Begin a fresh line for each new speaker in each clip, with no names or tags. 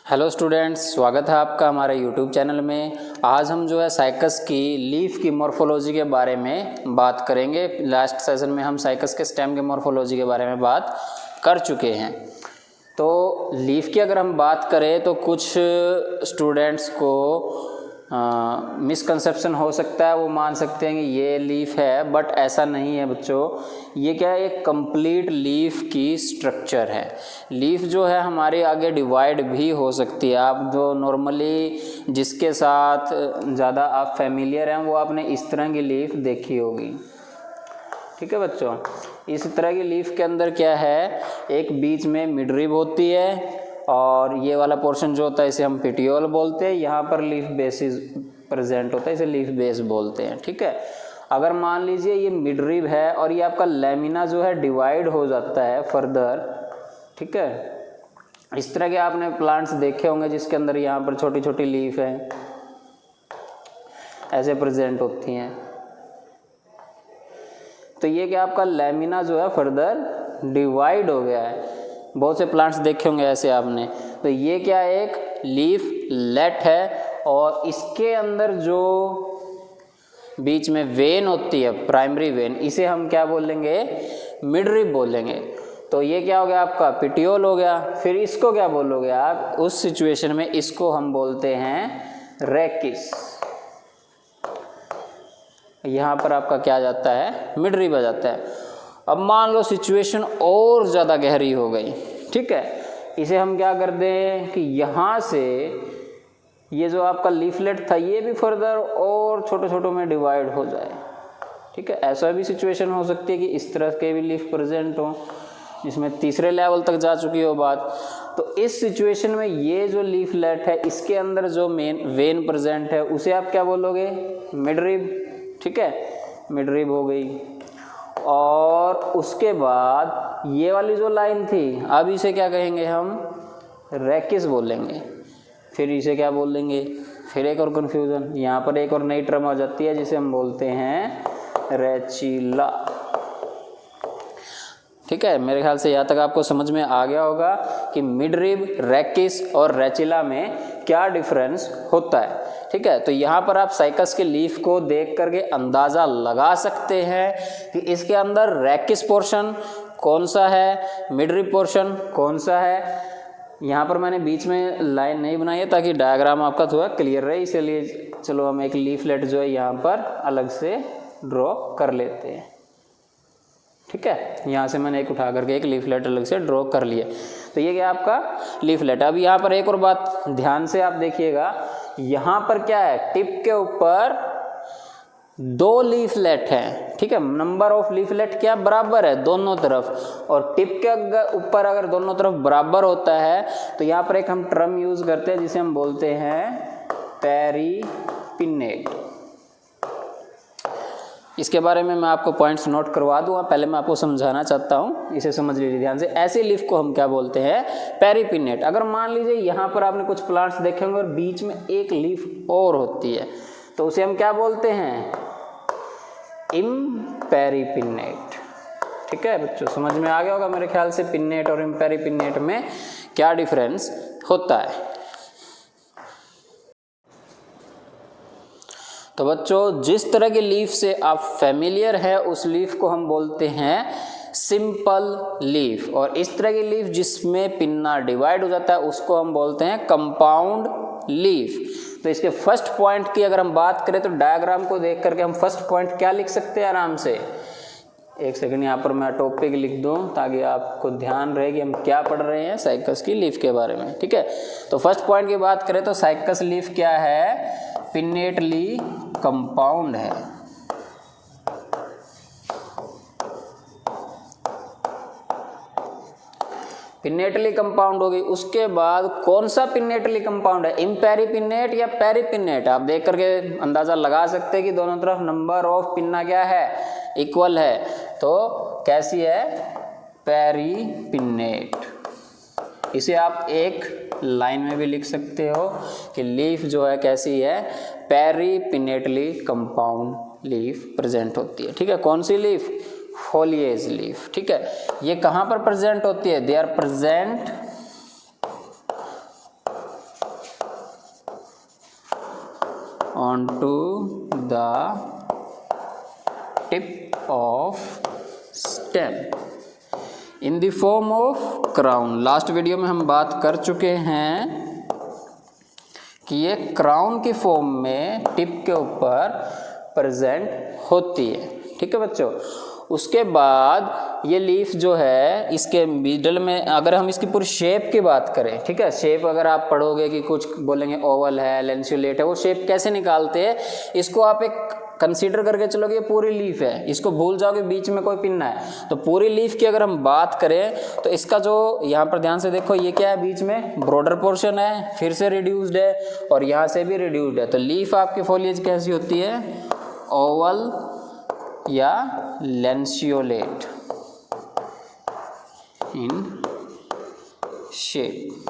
Hello students, स्वागत है आपका हमारे यूट्यूब चैनल में। आज हम जो है साइकस की लीफ की मॉर्फोलॉजी के बारे में बात करेंगे। लास्ट सेशन में हम साइकस के स्टेम के मॉर्फोलॉजी के बारे में बात कर चुके हैं। तो लीफ की अगर हम बात करें तो कुछ स्टूडेंट्स को मिसकंसेप्शन हो सकता है, वो मान सकते हैं कि ये लीफ है, बट ऐसा नहीं है बच्चों। ये क्या है, एक कंप्लीट लीफ की स्ट्रक्चर है। लीफ जो है हमारे आगे डिवाइड भी हो सकती है। आप जो नॉर्मली जिसके साथ ज़्यादा आप फेमिलियर हैं वो आपने इस तरह की लीफ देखी होगी। ठीक है बच्चों, इस तरह की लीफ के अंदर क्या है, एक बीच में मिडरिब होती है और ये वाला पोर्शन जो होता है इसे हम पेटियोल बोलते हैं। यहाँ पर लीफ बेसिस प्रेजेंट होता है, इसे लीफ बेस बोलते हैं। ठीक है, अगर मान लीजिए ये मिडरिब है और ये आपका लैमिना जो है डिवाइड हो जाता है फर्दर। ठीक है, इस तरह के आपने प्लांट्स देखे होंगे जिसके अंदर यहाँ पर छोटी छोटी लीफ है ऐसे प्रेजेंट होती हैं। तो ये क्या आपका लैमिना जो है फर्दर डिवाइड हो गया है। बहुत से प्लांट्स देखे होंगे ऐसे आपने। तो ये क्या एक लीफ लेट है और इसके अंदर जो बीच में वेन होती है, प्राइमरी वेन, इसे हम क्या बोलेंगे, मिडरिब बोलेंगे। तो ये क्या हो गया आपका पिटियोल हो गया। फिर इसको क्या बोलोगे आप उस सिचुएशन में, इसको हम बोलते हैं रेकिस। यहाँ पर आपका क्या आ जाता है, मिडरिब आ जाता है। अब मान लो सिचुएशन और ज़्यादा गहरी हो गई। ठीक है, इसे हम क्या कर दें कि यहाँ से ये जो आपका लीफलेट था ये भी फर्दर और छोटे छोटों में डिवाइड हो जाए। ठीक है, ऐसा भी सिचुएशन हो सकती है कि इस तरह के भी लीफ प्रेजेंट हो जिसमें तीसरे लेवल तक जा चुकी हो बात। तो इस सिचुएशन में ये जो लीफलेट है इसके अंदर जो मेन वेन प्रेजेंट है उसे आप क्या बोलोगे, मिडरिब। ठीक है, मिडरिब हो गई। और उसके बाद ये वाली जो लाइन थी, अब इसे क्या कहेंगे हम, रेकिस बोलेंगे। फिर इसे क्या बोलेंगे, फिर एक और कन्फ्यूज़न, यहाँ पर एक और नई टर्म आ जाती है जिसे हम बोलते हैं रेचिला। ठीक है, मेरे ख्याल से यहाँ तक आपको समझ में आ गया होगा कि मिडरिब, रेकिस और रेचिला में क्या डिफरेंस होता है। ठीक है, तो यहाँ पर आप साइकस के लीफ को देख करके अंदाज़ा लगा सकते हैं कि इसके अंदर रेकिस पोर्शन कौन सा है, मिडरिब पोर्शन कौन सा है। यहाँ पर मैंने बीच में लाइन नहीं बनाई है ताकि डायग्राम आपका थोड़ा क्लियर रहे, इसलिए चलो हम एक लीफलेट जो है यहाँ पर अलग से ड्रॉ कर लेते हैं। ठीक है, यहाँ से मैंने एक उठा करके एक लीफलेट अलग से ड्रॉ कर लिया। तो ये क्या आपका लीफलेट। अब यहाँ पर एक और बात ध्यान से आप देखिएगा, यहाँ पर क्या है, टिप के ऊपर 2 लीफलेट हैं। ठीक है, नंबर ऑफ लीफलेट क्या बराबर है दोनों तरफ, और टिप के ऊपर अगर दोनों तरफ बराबर होता है तो यहाँ पर एक हम टर्म यूज करते हैं जिसे हम बोलते हैं पेरिपिन्नेट। इसके बारे में मैं आपको पॉइंट्स नोट करवा दूंगा, पहले मैं आपको समझाना चाहता हूँ, इसे समझ लीजिए ध्यान से। ऐसे लीफ को हम क्या बोलते हैं, पेरिपिन्नेट। अगर मान लीजिए यहाँ पर आपने कुछ प्लांट्स देखे होंगे और बीच में एक लीफ और होती है तो उसे हम क्या बोलते हैं, इम्पेरिपिन्नेट। ठीक है बच्चों, समझ में आ गया होगा मेरे ख्याल से पिन्नेट और इम्पेरिपिन्नेट में क्या डिफरेंस होता है। तो बच्चों, जिस तरह की लीफ से आप फेमिलियर है उस लीफ को हम बोलते हैं सिंपल लीफ, और इस तरह की लीफ जिसमें पिन्ना डिवाइड हो जाता है उसको हम बोलते हैं कंपाउंड लीफ। तो इसके फर्स्ट पॉइंट की अगर हम बात करें तो डायग्राम को देख करके हम फर्स्ट पॉइंट क्या लिख सकते हैं आराम से। एक सेकंड, यहाँ पर मैं टॉपिक लिख दूं ताकि आपको ध्यान रहे कि हम क्या पढ़ रहे हैं साइकस की लीफ के बारे में। ठीक है, तो फर्स्ट पॉइंट की बात करें तो साइकस लीफ क्या है, पिन्नेटली कंपाउंड है। पिन्नेटली कंपाउंड हो गई। उसके बाद कौन सा पिन्नेटली कंपाउंड है, इम्पेरिपिन्नेट या पेरिपिन्नेट। आप देख करके अंदाजा लगा सकते हैं कि दोनों तरफ नंबर ऑफ पिन्ना क्या है, इक्वल है। तो कैसी है, पेरिपिन्नेट। इसे आप एक लाइन में भी लिख सकते हो कि लीफ जो है कैसी है, पेरिपिन्नेटली कंपाउंड लीफ प्रेजेंट होती है। ठीक है, कौन सी लीफ, फोलिएज लीफ। ठीक है, ये कहाँ पर प्रेजेंट होती है, they are present onto the tip of stem in the form of crown। Last video में हम बात कर चुके हैं कि ये क्राउन की फॉर्म में टिप के ऊपर प्रेजेंट होती है। ठीक है बच्चों, उसके बाद ये लीफ जो है इसके मिडल में, अगर हम इसकी पूरी शेप की बात करें, ठीक है, शेप अगर आप पढ़ोगे कि कुछ बोलेंगे ओवल है, लेंसुलेट है, वो शेप कैसे निकालते हैं, इसको आप एक कंसीडर करके चलोगे ये पूरी लीफ है, इसको भूल जाओगे बीच में कोई पिन्ना है। तो पूरी लीफ की अगर हम बात करें तो इसका जो यहाँ पर ध्यान से देखो, ये क्या है, बीच में ब्रॉडर पोर्शन है, फिर से रिड्यूस्ड है और यहाँ से भी रिड्यूस्ड है। तो लीफ आपकी फॉलिएज कैसी होती है, ओवल या लेंसियोलेट इन शेप।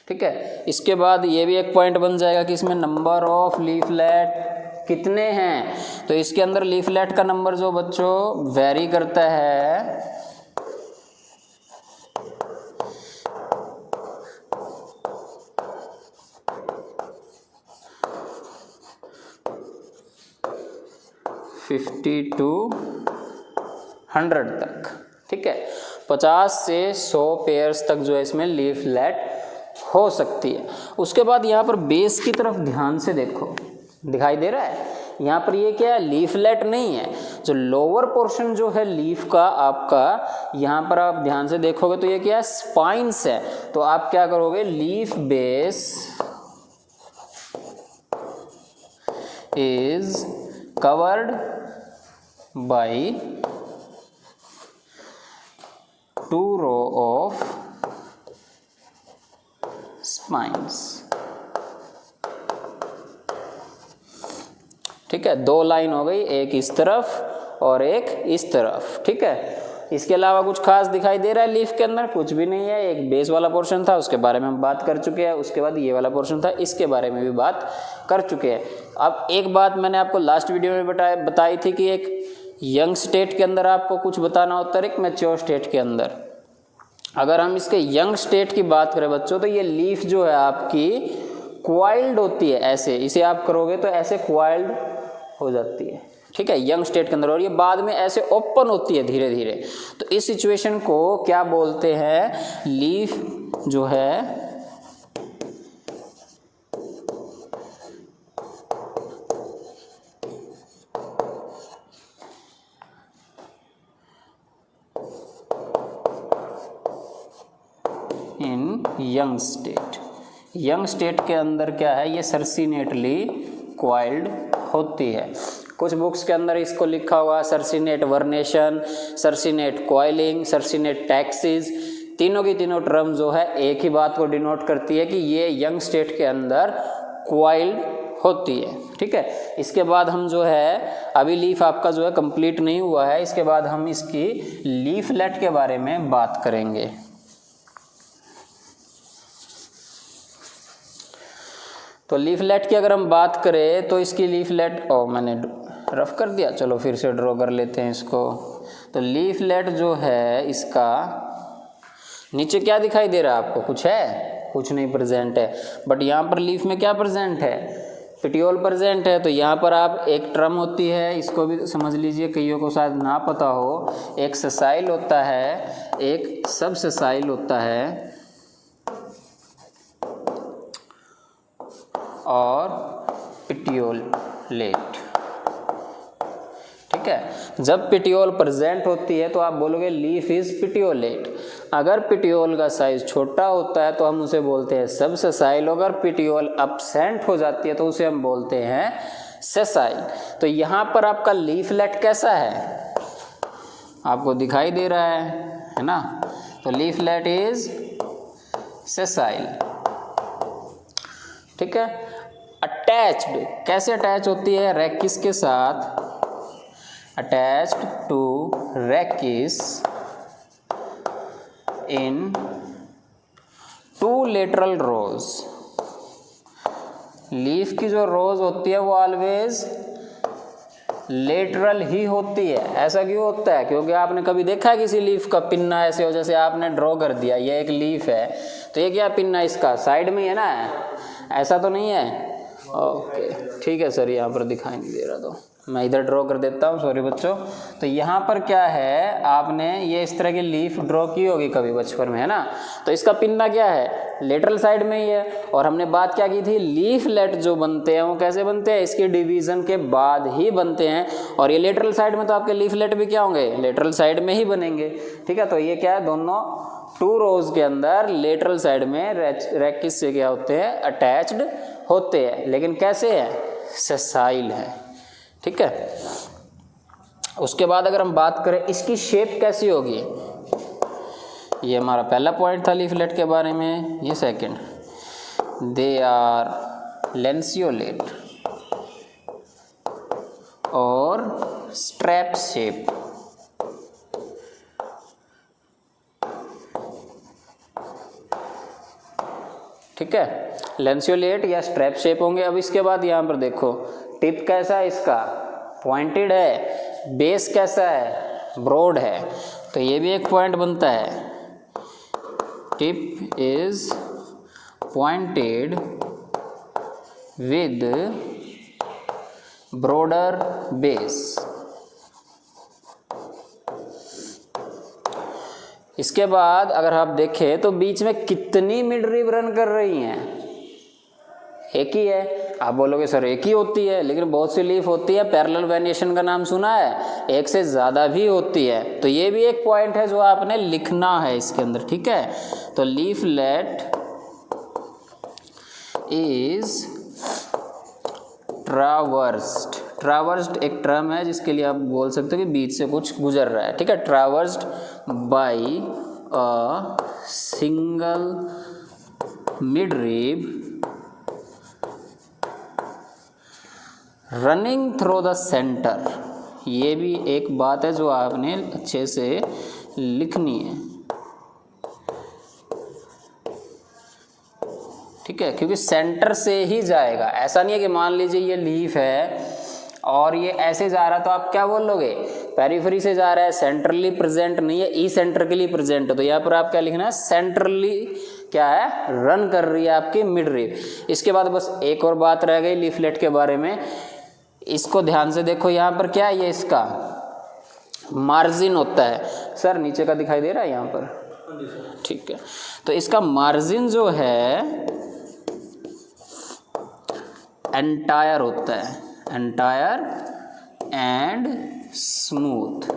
ठीक है, इसके बाद ये भी एक पॉइंट बन जाएगा कि इसमें नंबर ऑफ लीफलेट कितने हैं। तो इसके अंदर लीफलेट का नंबर जो बच्चों वेरी करता है 50 to 100 तक। ठीक है, 50 से 100 पेयर्स तक जो है इसमें लीफलेट हो सकती है। उसके बाद यहाँ पर बेस की तरफ ध्यान से देखो, दिखाई दे रहा है यहाँ पर, ये क्या है, लीफलेट नहीं है। जो लोअर पोर्शन जो है लीफ का आपका, यहाँ पर आप ध्यान से देखोगे तो ये क्या है, स्पाइन्स है। तो आप क्या करोगे, leaf base is covered by 2 row of spines. ठीक है, 2 लाइन हो गई, एक इस तरफ और एक इस तरफ। ठीक है, इसके अलावा कुछ खास दिखाई दे रहा है लीफ के अंदर, कुछ भी नहीं है। एक बेस वाला पोर्शन था, उसके बारे में हम बात कर चुके हैं। उसके बाद ये वाला पोर्शन था, इसके बारे में भी बात कर चुके हैं। अब एक बात मैंने आपको लास्ट वीडियो में बताई थी कि एक यंग स्टेट के अंदर आपको कुछ बताना होता है, एक मैच्योर स्टेट के अंदर। अगर हम इसके यंग स्टेट की बात करें बच्चों, तो ये लीफ जो है आपकी क्वाइल्ड होती है, ऐसे इसे आप करोगे तो ऐसे क्वाइल्ड हो जाती है। ठीक है, यंग स्टेट के अंदर, और ये बाद में ऐसे ओपन होती है धीरे धीरे। तो इस सिचुएशन को क्या बोलते हैं, लीफ जो है इन यंग स्टेट। यंग स्टेट के अंदर क्या है, ये सर्सिनेटली क्वाइल्ड होती है। कुछ बुक्स के अंदर इसको लिखा हुआ circinate vernation, circinate coiling, circinate taxis. तीनों की तीनों टर्म जो है एक ही बात को डिनोट करती है कि ये यंग स्टेट के अंदर क्वाइल्ड होती है। ठीक है, इसके बाद हम जो है, अभी लीफ आपका जो है कंप्लीट नहीं हुआ है, इसके बाद हम इसकी लीफलेट के बारे में बात करेंगे। तो लीफलेट की अगर हम बात करें तो इसकी लीफलेट, मैंने रफ कर दिया, चलो फिर से ड्रॉ कर लेते हैं इसको। तो लीफलेट जो है इसका नीचे क्या दिखाई दे रहा है आपको, कुछ है, कुछ नहीं प्रेजेंट है। बट यहाँ पर लीफ में क्या प्रेजेंट है, पिटियोल प्रेजेंट है। तो यहाँ पर आप एक टर्म होती है, इसको भी समझ लीजिए, कईयों को शायद ना पता हो, एक सेसाइल होता है, एक सब सेसाइल होता है और पिटियोलेट। ठीक है, जब पिटियोल प्रेजेंट होती है तो आप बोलोगे लीफ इज पिटियोलेट। अगर पिटियोल का साइज छोटा होता है तो हम उसे बोलते हैं सब सेसाइल। अगर पिटियोल एब्सेंट हो जाती है तो उसे हम बोलते हैं सेसाइल। तो यहाँ पर आपका लीफलेट कैसा है, आपको दिखाई दे रहा है ना। तो लीफलेट इज सेसाइल। ठीक है, अटैच्ड, कैसे अटैच होती है, रैकिस के साथ, attached to rachis in 2 lateral rows. Leaf की जो रोज होती है वो ऑलवेज लेटरल ही होती है। ऐसा क्यों होता है, क्योंकि आपने कभी देखा है किसी लीफ का पिन्ना ऐसे हो, जैसे आपने ड्रॉ कर दिया, ये एक लीफ है तो ये क्या पिन्ना इसका साइड में है ना, ऐसा तो नहीं है, ओके ठीक है सर, यहाँ पर दिखाई नहीं दे रहा तो मैं इधर ड्रॉ कर देता हूँ, सॉरी बच्चों। तो यहाँ पर क्या है, आपने ये इस तरह की लीफ ड्रॉ की होगी कभी बचपन में, है ना। तो इसका पिन्ना क्या है, लेटरल साइड में ही है। और हमने बात क्या की थी, लीफलेट जो बनते हैं वो कैसे बनते हैं, इसके डिवीज़न के बाद ही बनते हैं। और ये लेटरल साइड में तो आपके लीफलेट भी क्या होंगे, लेटरल साइड में ही बनेंगे, ठीक है। तो ये क्या है, दोनों 2 रोज के अंदर लेटरल साइड में रैकिस से क्या होते हैं, अटैच्ड होते हैं। लेकिन कैसे है, सेसाइल है, ठीक है। उसके बाद अगर हम बात करें इसकी शेप कैसी होगी, ये हमारा पहला पॉइंट था लीफलेट के बारे में, ये सेकंड, दे आर लेंसियोलेट और स्ट्रैप शेप। ठीक है, लेंसियोलेट या स्ट्रैप शेप होंगे। अब इसके बाद यहाँ पर देखो, टिप कैसा है इसका, पॉइंटेड है, बेस कैसा है, ब्रॉड है। तो ये भी एक पॉइंट बनता है, tip is pointed with broader base. इसके बाद अगर आप देखें तो बीच में कितनी मिडरिब रन कर रही हैं, एक ही है। आप बोलोगे सर एक ही होती है, लेकिन बहुत सी लीफ होती है, पैरेलल वेरिएशन का नाम सुना है, एक से ज़्यादा भी होती है। तो ये भी एक पॉइंट है जो आपने लिखना है इसके अंदर, ठीक है। तो लीफलेट इज ट्रावर्स्ड, ट्रावर्स्ड एक टर्म है जिसके लिए आप बोल सकते हो कि बीच से कुछ गुजर रहा है, ठीक है। Traversed by a single midrib running through the centre. ये भी एक बात है जो आपने अच्छे से लिखनी है, ठीक है, क्योंकि सेंटर से ही जाएगा। ऐसा नहीं है कि मान लीजिए ये लीफ है और ये ऐसे जा रहा, तो आप क्या बोल लोगे, पेरिफेरी से जा रहा है, सेंट्रली प्रेजेंट नहीं है, ई सेंट्रिकली प्रेजेंट है। तो यहाँ पर आप क्या लिखना है, सेंट्रली क्या है, रन कर रही है आपकी मिडरिब। इसके बाद बस एक और बात रह गई लीफलेट के बारे में, इसको ध्यान से देखो। यहाँ पर क्या है, ये इसका मार्जिन होता है। सर नीचे का दिखाई दे रहा है यहाँ पर, ठीक है। तो इसका मार्जिन जो है एंटायर होता है, एंटायर एंड स्मूथ।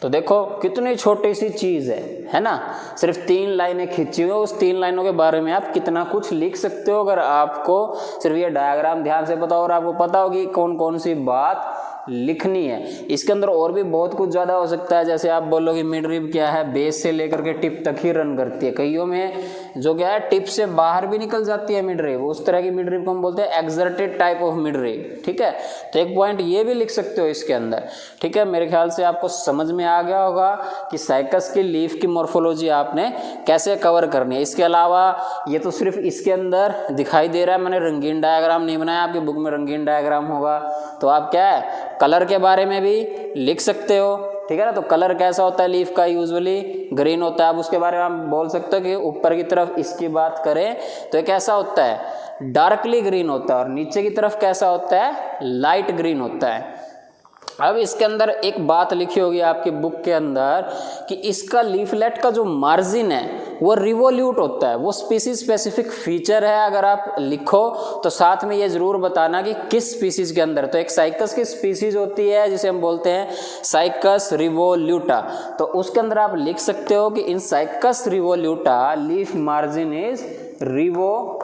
तो देखो कितनी छोटी सी चीज़ है ना, सिर्फ 3 लाइनें खींची हुई, उस 3 लाइनों के बारे में आप कितना कुछ लिख सकते हो अगर आपको सिर्फ ये डायग्राम ध्यान से पता हो और आपको पता होगी कौन कौन सी बात लिखनी है। इसके अंदर और भी बहुत कुछ ज़्यादा हो सकता है, जैसे आप बोलोगे मिडरिब क्या है, बेस से लेकर के टिप तक ही रन करती है। कईयों में जो क्या है टिप से बाहर भी निकल जाती है मिडरिब, उस तरह की मिडरिब को हम बोलते हैं एक्सर्टेड टाइप ऑफ मिडरिब, ठीक है। तो एक पॉइंट ये भी लिख सकते हो इसके अंदर, ठीक है। मेरे ख्याल से आपको समझ में आ गया होगा कि साइकस की लीफ की मॉर्फोलॉजी आपने कैसे कवर करनी है। इसके अलावा ये तो सिर्फ इसके अंदर दिखाई दे रहा है, मैंने रंगीन डायग्राम नहीं बनाया, आपकी बुक में रंगीन डायग्राम होगा तो आप क्या है कलर के बारे में भी लिख सकते हो, ठीक है ना। तो कलर कैसा होता है लीफ का, यूजुअली ग्रीन होता है। अब उसके बारे में आप बोल सकते हो कि ऊपर की तरफ इसकी बात करें तो ये कैसा होता है, डार्कली ग्रीन होता है, और नीचे की तरफ कैसा होता है, लाइट ग्रीन होता है। अब इसके अंदर एक बात लिखी होगी आपकी बुक के अंदर कि इसका लीफलेट का जो मार्जिन है वो रिवोल्यूट होता है, वो स्पीसीज स्पेसिफिक फीचर है। अगर आप लिखो तो साथ में ये जरूर बताना कि किस स्पीसीज के अंदर। तो एक साइकस की स्पीसीज होती है जिसे हम बोलते हैं साइकस रिवोल्यूटा, तो उसके अंदर आप लिख सकते हो कि in Cycas revoluta leaf margin is revolute.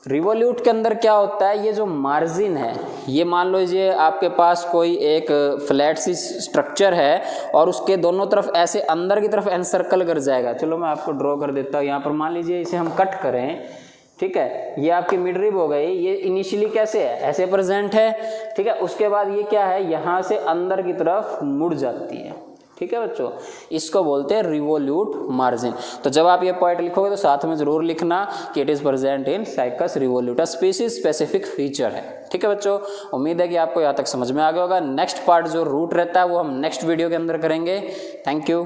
Revolute के अंदर क्या होता है, ये जो मार्जिन है, ये मान लो ये आपके पास कोई एक फ्लैट सी स्ट्रक्चर है और उसके दोनों तरफ ऐसे अंदर की तरफ एनसर्कल कर जाएगा। चलो मैं आपको ड्रॉ कर देता हूँ। यहाँ पर मान लीजिए इसे हम कट करें, ठीक है, ये आपकी मिडरिब हो गई। ये इनिशियली कैसे है, ऐसे प्रेजेंट है, ठीक है। उसके बाद ये क्या है, यहाँ से अंदर की तरफ मुड़ जाती है, ठीक है बच्चों। इसको बोलते हैं रिवोल्यूट मार्जिन। तो जब आप ये पॉइंट लिखोगे तो साथ में जरूर लिखना कि it is present in Cycas revoluta, species specific feature है, ठीक है बच्चों। उम्मीद है कि आपको यहाँ तक समझ में आ गया होगा। नेक्स्ट पार्ट जो रूट रहता है वो हम नेक्स्ट वीडियो के अंदर करेंगे। Thank you.